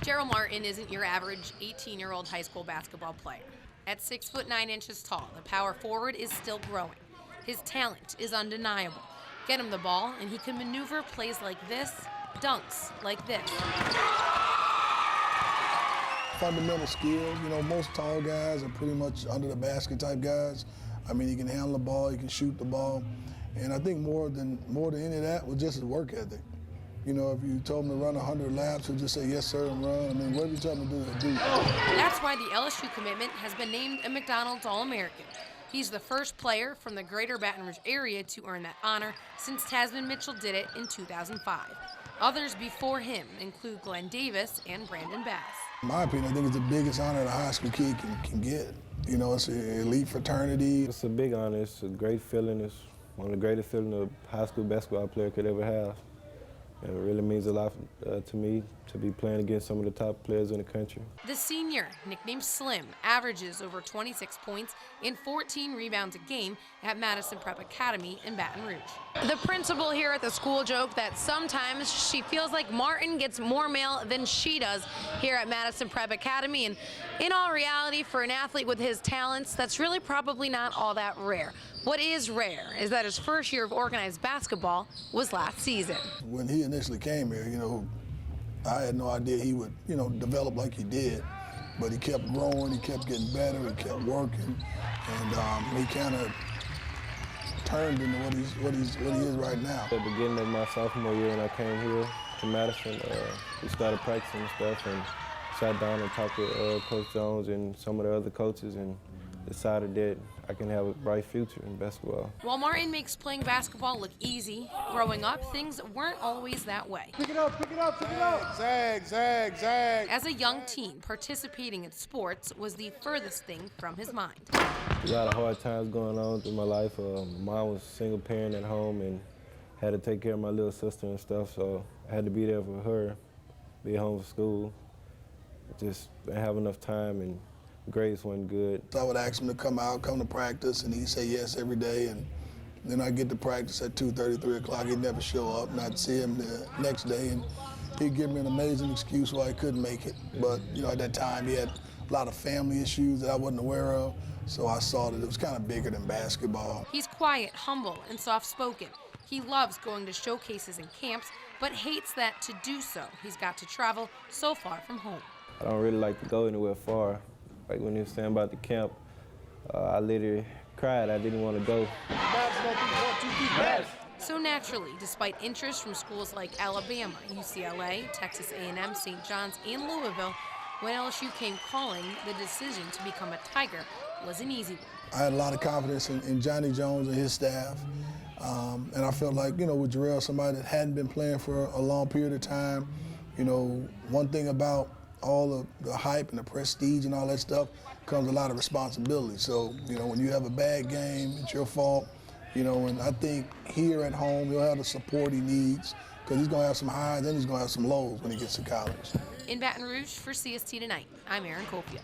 Jarrell Martin isn't your average 18-year-old high school basketball player. At 6'9" tall, the power forward is still growing. His talent is undeniable. Get him the ball, and he can maneuver plays like this, dunks like this. Fundamental skills, most tall guys are pretty much under the basket type guys. I mean, he can handle the ball, he can shoot the ball. And I think more than any of that was just his work ethic. If you told him to run 100 laps, he'll just say yes, sir, and run. I mean, whatever you tell him to do, he'll do. That's why the LSU commitment has been named a McDonald's All-American. He's the first player from the greater Baton Rouge area to earn that honor since Tasman Mitchell did it in 2005. Others before him include Glenn Davis and Brandon Bass. In my opinion, I think it's the biggest honor a high school kid can get. It's an elite fraternity. It's a big honor. It's a great feeling. It's one of the greatest feelings a high school basketball player could ever have. And it really means a lot to me to be playing against some of the top players in the country. The senior, nicknamed Slim, averages over 26 points and 14 rebounds a game at Madison Prep Academy in Baton Rouge. The principal here at the school joked that sometimes she feels like Martin gets more mail than she does here at Madison Prep Academy. And in all reality, for an athlete with his talents, that's really probably not all that rare. What is rare is that his first year of organized basketball was last season. When he initially came here, I had no idea he would, develop like he did. But he kept growing, he kept getting better, he kept working, and he kind of turned into what he is right now. At the beginning of my sophomore year when I came here to Madison, we started practicing and stuff and sat down and talked with Coach Jones and some of the other coaches and decided that I can have a bright future in basketball. While Martin makes playing basketball look easy, growing up, things weren't always that way. Pick it up, pick it up, pick it up. Zag, zag, zag. As a young teen, participating in sports was the furthest thing from his mind. A lot of hard times going on through my life. My mom was a single parent at home and had to take care of my little sister and stuff, so I had to be there for her, be home for school. Just didn't have enough time and grades weren't good. So I would ask him to come to practice, and he'd say yes every day. And then I'd get to practice at 2:30, 3 o'clock. He'd never show up, and I'd see him the next day, and he'd give me an amazing excuse why he couldn't make it. But, at that time, he had a lot of family issues that I wasn't aware of, so I saw that it was kind of bigger than basketball. He's quiet, humble, and soft-spoken. He loves going to showcases and camps, but hates that to do so, he's got to travel so far from home. I don't really like to go anywhere far. Like when he was saying about the camp, I literally cried. I didn't want to go. So naturally, despite interest from schools like Alabama, UCLA, Texas A&M, St. John's, and Louisville, when LSU came calling, the decision to become a Tiger was an easy one. I had a lot of confidence in Johnny Jones and his staff. And I felt like, with Jarell, somebody that hadn't been playing for a long period of time, one thing about all of the hype and the prestige and all that stuff comes a lot of responsibility. So, when you have a bad game, it's your fault. And I think here at home, he'll have the support he needs because he's going to have some highs and he's going to have some lows when he gets to college. In Baton Rouge for CST Tonight, I'm Erin Cofield.